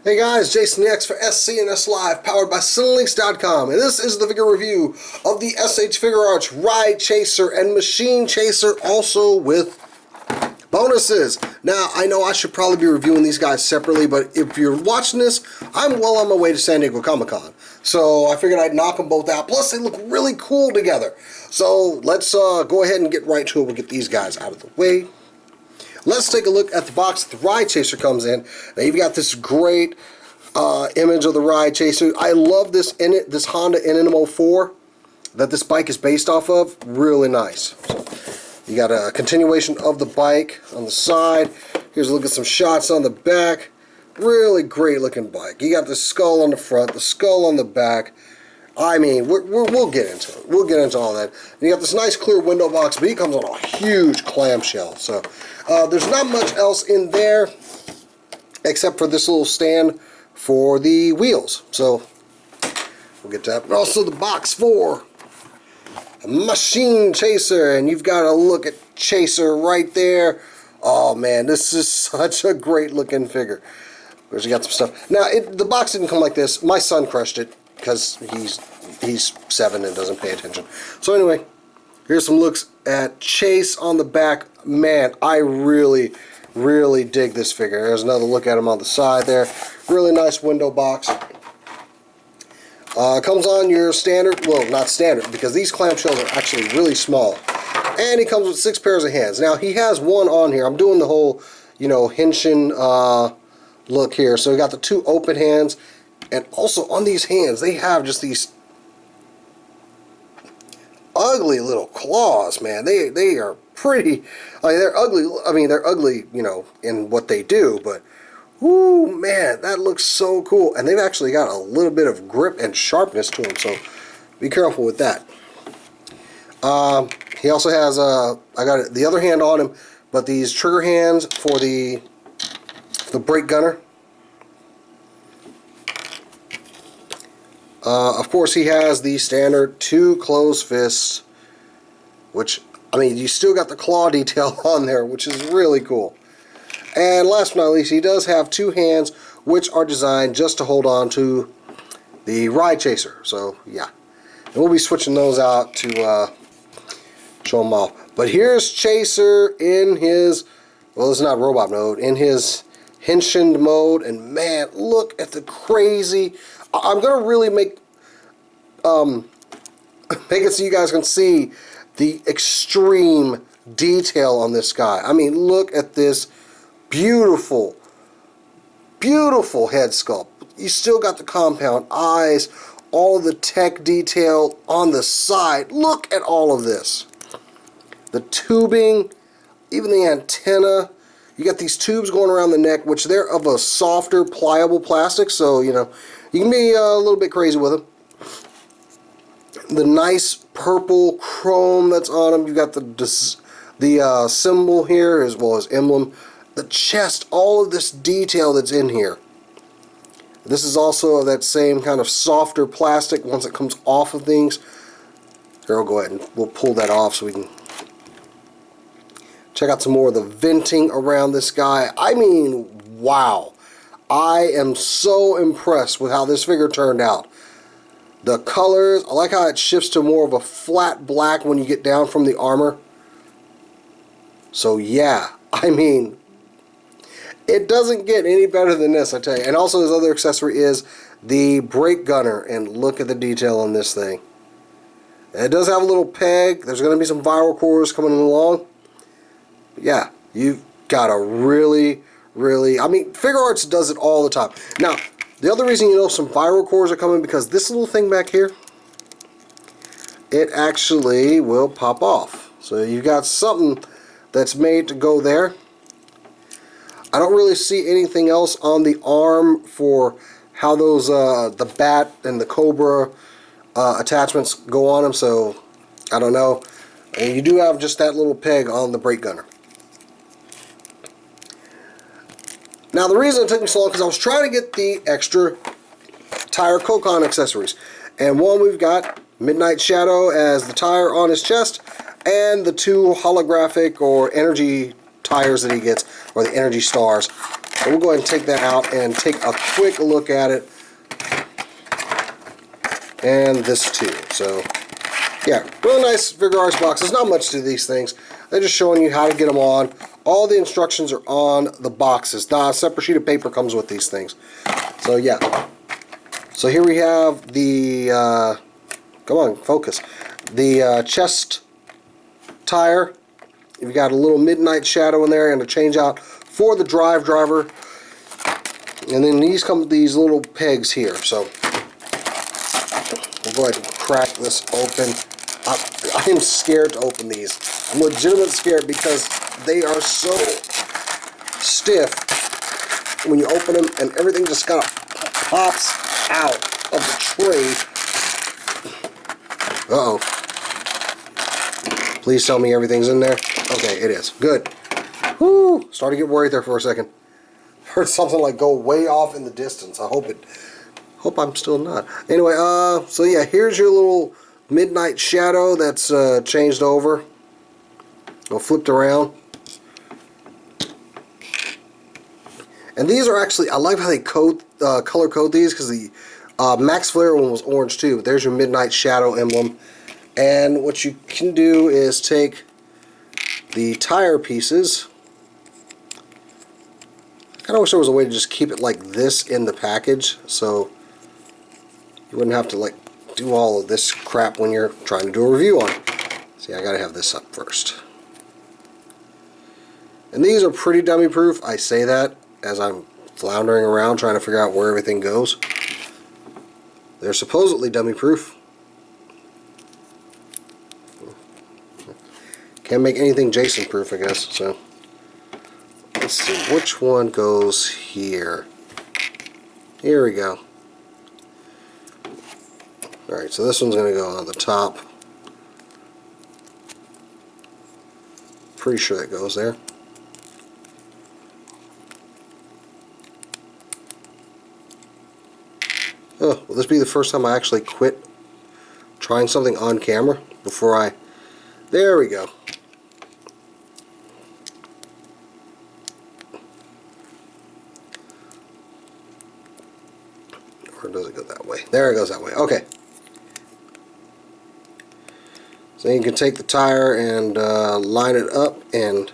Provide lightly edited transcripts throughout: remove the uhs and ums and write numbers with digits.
Hey guys, Jason the X for SCNS Live, powered by Cinelinks.com, and this is the figure review of the S.H.Figuarts Ride Chaser and Machine Chaser, also with bonuses. Now, I know I should probably be reviewing these guys separately, but if you're watching this, I'm well on my way to San Diego Comic-Con. So I figured I'd knock them both out. Plus, they look really cool together. So let's go ahead and get right to it. We'll get these guys out of the way. Let's take a look at the box that the Ride Chaser comes in. Now you've got this great image of the Ride Chaser. I love this Honda NMO 4 that this bike is based off of. Really nice. So you got a continuation of the bike on the side. Here's a look at some shots on the back. Really great looking bike. You got the skull on the front, the skull on the back. I mean, we'll get into it. We'll get into all that. And you got this nice clear window box, but he comes on a huge clamshell. So there's not much else in there except for this little stand for the wheels. So we'll get to that. But also the box for a Machine Chaser, and you've got a look at Chaser right there. Oh man, this is such a great looking figure. There's you got some stuff. Now the box didn't come like this. My son crushed it because he's 7 and doesn't pay attention. So anyway, here's some looks at Chase on the back. Man, I really dig this figure. There's another look at him on the side there. Really nice window box. Comes on your standard, well, not standard, because these clamshells are actually really small. And he comes with 6 pairs of hands. Now, he has one on here. I'm doing the whole, Henshin look here. So we got the 2 open hands. And also on these hands, they have just these ugly little claws, man. They are pretty. I mean, they're ugly. I mean, they're ugly, in what they do. But, ooh, man, that looks so cool. And they've actually got a little bit of grip and sharpness to them. So be careful with that. He also has I got the other hand on him, but these trigger hands for the brake gunner. Of course, he has the standard 2 closed fists, which, I mean, you still got the claw detail on there, which is really cool. And last but not least, he does have 2 hands, which are designed just to hold on to the Ride Chaser. So, yeah. And we'll be switching those out to show them off. But here's Chaser in his, well, it's not robot mode, in his Henshin mode. And, man, look at the crazy... I'm going to really make it so you guys can see the extreme detail on this guy. I mean, look at this beautiful, beautiful head sculpt. You still got the compound eyes, all of the tech detail on the side. Look at all of this. The tubing, even the antenna. You got these tubes going around the neck, which they're of a softer, pliable plastic, so, you can be a little bit crazy with them. The nice purple chrome that's on them. You got the symbol here as well as emblem. The chest, all of this detail that's in here. This is also that same kind of softer plastic once it comes off of things. Here, I'll go ahead and we'll pull that off so we can check out some more of the venting around this guy. I mean, wow. I am so impressed with how this figure turned out. The colors, I like how it shifts to more of a flat black when you get down from the armor. So yeah, I mean, it doesn't get any better than this, I tell you. And also his other accessory is the brake gunner, and look at the detail on this thing. It does have a little peg. There's going to be some viral cores coming along. Yeah, you've got a really, I mean, Figuarts does it all the time. Now, the other reason some viral cores are coming, because this little thing back here, it actually will pop off. So you've got something that's made to go there. I don't really see anything else on the arm for how those, the bat and the cobra attachments go on them, so I don't know. And you do have just that little peg on the brake gunner. Now, the reason it took me so long is I was trying to get the extra tire koukan accessories. And one, we've got Midnight Shadow as the tire on his chest, and the 2 holographic or energy tires that he gets, or the energy stars, So we'll go ahead and take that out and take a quick look at it. And this too. So yeah, really nice Figuarts box. There's not much to these things. They're just showing you how to get them on. All the instructions are on the boxes. Now, a separate sheet of paper comes with these things. So yeah. So here we have the, come on, focus. The chest tire. You've got a little midnight shadow in there and a change out for the driver. And then these come with these little pegs here. So we'll go ahead and crack this open. I am scared to open these. I'm legitimately scared because they are so stiff when you open them and everything just kind of pops out of the tray. Uh-oh. Please tell me everything's in there. Okay, it is. Good. Whoo! Started to get worried there for a second. Heard something like go way off in the distance. I hope I'm still not. Anyway, so yeah, here's your little midnight shadow that's changed over. Or flipped around. And these are actually, I like how they color code these, because the Max Flare one was orange too. But there's your midnight shadow emblem. And what you can do is take the tire pieces. I kind of wish there was a way to just keep it like this in the package, so you wouldn't have to like do all of this crap when you're trying to do a review on it. See, I gotta have this up first. And these are pretty dummy proof. I say that as I'm floundering around trying to figure out where everything goes. They're supposedly dummy proof. Can't make anything Jason proof, I guess. So let's see which one goes here. Here we go. Alright, so this one's going to go on the top. Pretty sure that goes there. Oh, will this be the first time I actually quit trying something on camera before I... There we go. Or does it go that way? There it goes that way. Okay. So you can take the tire and line it up, and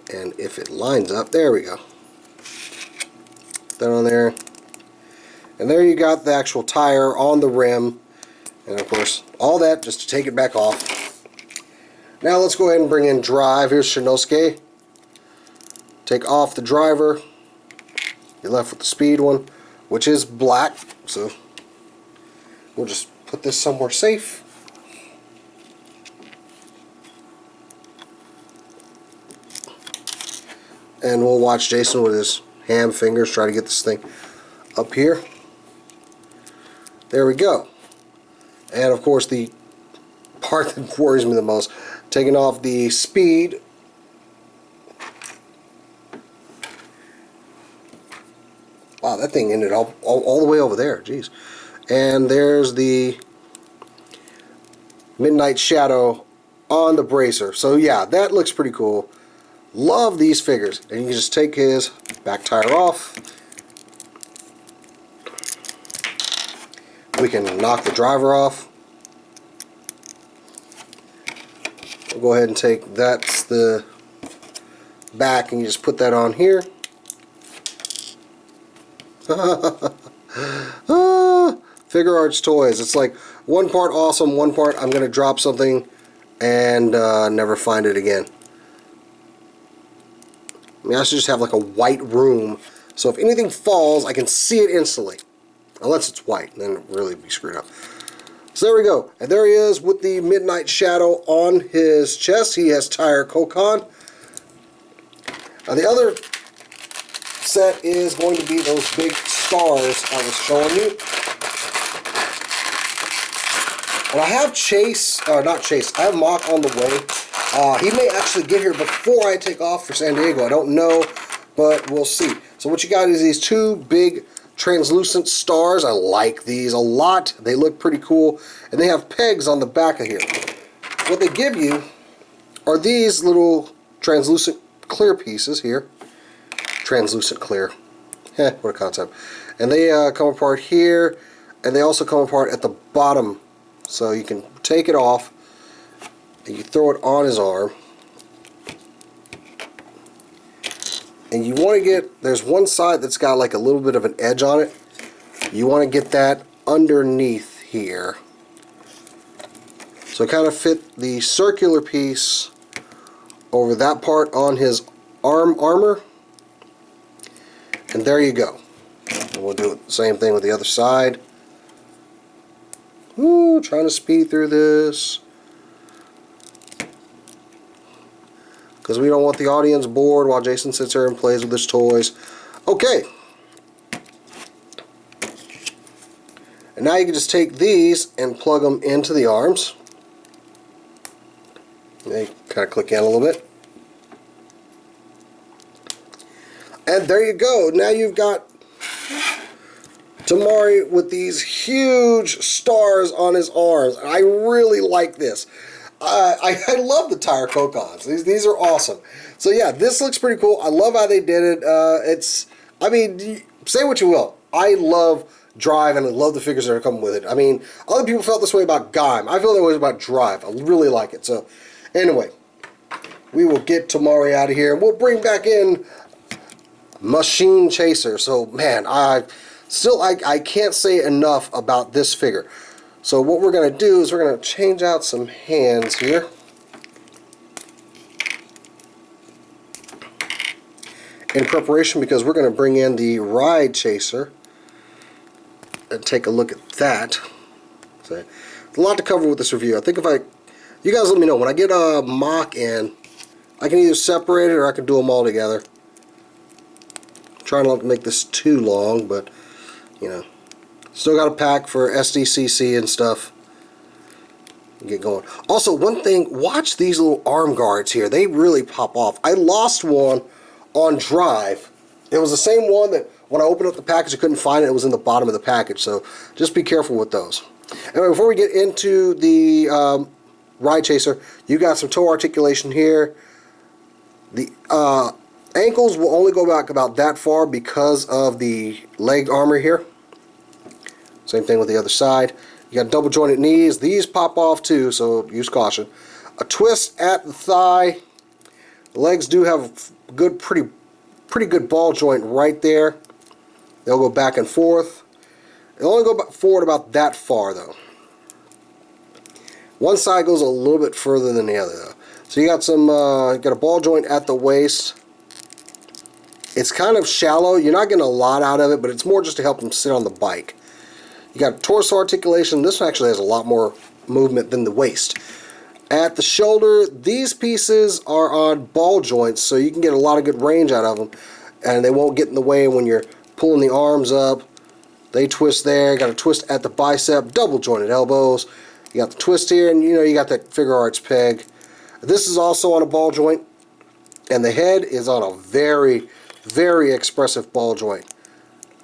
if it lines up, there we go. Put that on there. And there you got the actual tire on the rim. And of course, all that just to take it back off. Now let's go ahead and bring in drive. Here's Shinosuke. Take off the driver. You're left with the speed one, which is black. So we'll just put this somewhere safe. And we'll watch Jason with his ham fingers try to get this thing up here. There we go. And of course the part that worries me the most, taking off the speed. Wow, that thing ended all the way over there. Jeez. And there's the Midnight Shadow on the bracer. So yeah, that looks pretty cool. Love these figures. And you can just take his back tire off. We can knock the driver off. We'll go ahead and take, that's the back, and you just put that on here. Figuarts toys. It's like one part awesome, one part I'm going to drop something and never find it again. I mean, I should just have like a white room, so if anything falls, I can see it instantly. Unless it's white, then it'll really be screwed up. So there we go. And there he is with the Midnight Shadow on his chest. He has tire koukan. Now the other set is going to be those big stars I was showing you. And I have Chase, not Chase, I have Mock on the way. He may actually get here before I take off for San Diego. I don't know, but we'll see. So what you got is these two big translucent stars. I like these a lot. They look pretty cool. And they have pegs on the back of here. What they give you are these little translucent clear pieces here. translucent clear. What a concept. And they come apart here, and they also come apart at the bottom. So you can take it off, and you throw it on his arm. And you want to get, there's one side that's got like a little bit of an edge on it. You want to get that underneath here. So kind of fit the circular piece over that part on his armor. And there you go. And we'll do the same thing with the other side. Ooh, trying to speed through this, because we don't want the audience bored while Jason sits there and plays with his toys. Okay. And now you can just take these and plug them into the arms. They kind of click in a little bit. And there you go. Now you've got Tamari with these huge stars on his arms. I really like this. I love the tire koukans. These are awesome. So yeah, this looks pretty cool. I love how they did it. I mean, say what you will. I love Drive and I love the figures that are coming with it. I mean, other people felt this way about Gaim. I feel that way about Drive. I really like it. So anyway, we will get Tamari out of here and we'll bring back in Mashin Chaser. So man, I can't say enough about this figure. So what we're going to do is we're going to change out some hands here. In preparation, because we're going to bring in the Ride Chaser and take a look at that. So, there's a lot to cover with this review. I think you guys let me know. When I get a mock in, I can either separate it or I can do them all together. I'm trying not to make this too long, but you know. Still got a pack for SDCC and stuff. Get going. Also, one thing, watch these little arm guards here. They really pop off. I lost one on Drive. It was the same one that when I opened up the package I couldn't find it. It was in the bottom of the package. So just be careful with those. Anyway, before we get into the Ride Chaser, you got some toe articulation here. The ankles will only go back about that far because of the leg armor here. Same thing with the other side. You got double jointed knees. These pop off too, so use caution. A twist at the thigh. The legs do have good, pretty good ball joint right there. They'll go back and forth. They'll only go forward about that far though. One side goes a little bit further than the other though. So you got some, got a ball joint at the waist. It's kind of shallow. You're not getting a lot out of it, but it's more just to help them sit on the bike. You got torso articulation. This one actually has a lot more movement than the waist. At the shoulder, these pieces are on ball joints, so you can get a lot of good range out of them, and they won't get in the way when you're pulling the arms up. They twist there. Got a twist at the bicep, double jointed elbows. You got the twist here, and you got that Figuarts peg. This is also on a ball joint, and the head is on a very, very expressive ball joint.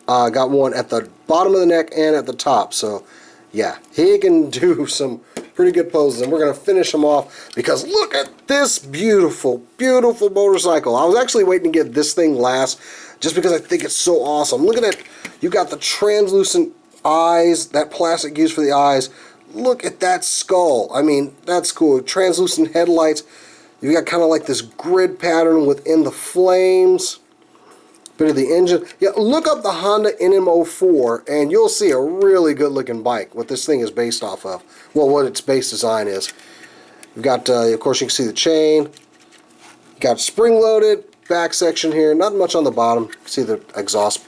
Got one at the bottom of the neck and at the top. So, yeah, he can do some pretty good poses. And we're going to finish him off because look at this beautiful, beautiful motorcycle. I was actually waiting to get this thing last just because I think it's so awesome. Look at that. You got the translucent eyes, that plastic used for the eyes. Look at that skull. I mean, that's cool. Translucent headlights. You got kind of like this grid pattern within the flames. Bit of the engine. Yeah, look up the Honda NM04 and you'll see a really good looking bike, what this thing is based off of. Well, what its base design is. You've got, of course, you can see the chain. Got spring loaded back section here. Not much on the bottom. You can see the exhaust.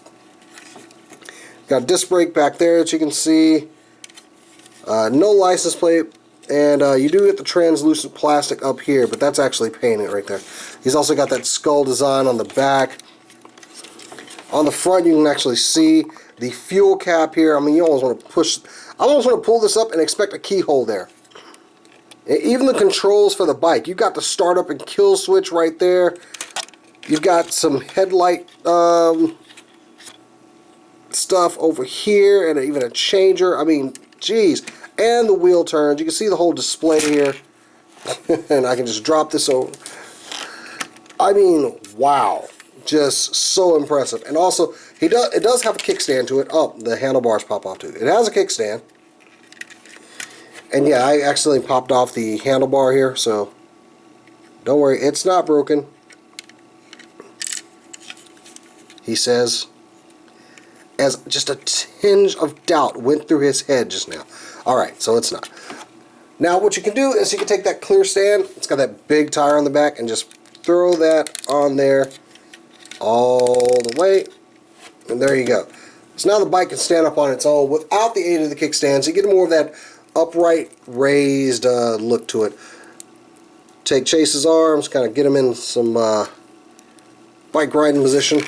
Got disc brake back there that you can see. No license plate. And you do get the translucent plastic up here, but that's actually painted right there. He's also got that skull design on the back. On the front, you can actually see the fuel cap here. I mean, you almost want to push. I almost want to pull this up and expect a keyhole there. And even the controls for the bike. You've got the start up and kill switch right there. You've got some headlight stuff over here, and even a changer. I mean, geez. And the wheel turns. You can see the whole display here. And I can just drop this over. I mean, wow. just so impressive. And also, it does have a kickstand to it. Oh, the handlebars pop off too. It has a kickstand. And yeah, I accidentally popped off the handlebar here, so don't worry, it's not broken. He says, as just a tinge of doubt went through his head just now. Alright, so it's not. Now what you can do is you can take that clear stand, it's got that big tire on the back, and just throw that on there all the way, and there you go. So now the bike can stand up on its own without the aid of the kickstand, so you get more of that upright, raised look to it. Take Chase's arms, kind of get him in some bike riding position.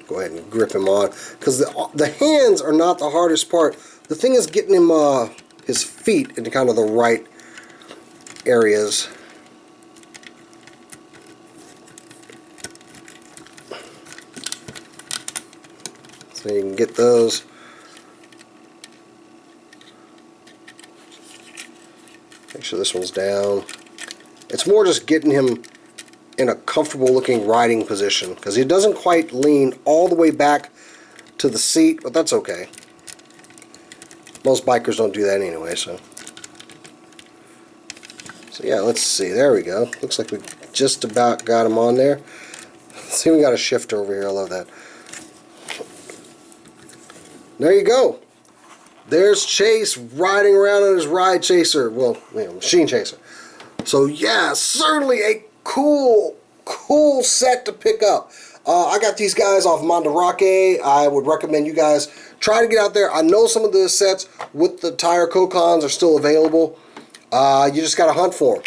Go ahead and grip him on, because the hands are not the hardest part. The thing is getting him his feet into kind of the right areas. So you can get those. Make sure this one's down. It's more just getting him in a comfortable looking riding position, because he doesn't quite lean all the way back to the seat, but that's okay. Most bikers don't do that anyway, so yeah, let's see. There we go. Looks like we just about got him on there. See, we got a shifter over here. I love that. There you go. There's Chase riding around on his Ride Chaser. Well, you know, Machine Chaser. So yeah, certainly a cool set to pick up. I got these guys off Mandarake. I would recommend you guys try to get out there. I know some of the sets with the tire koukans are still available. You just got to hunt for them.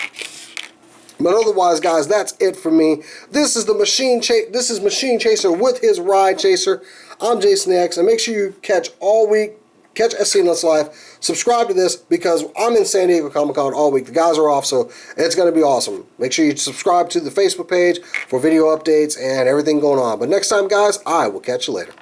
But otherwise, guys, that's it for me. This is the Machine Chaser with his Ride Chaser. I'm Jason X, and make sure you catch SCNS Live. Subscribe to this, because I'm in San Diego Comic-Con all week. The guys are off, so it's going to be awesome. Make sure you subscribe to the Facebook page for video updates and everything going on. But next time, guys, I will catch you later.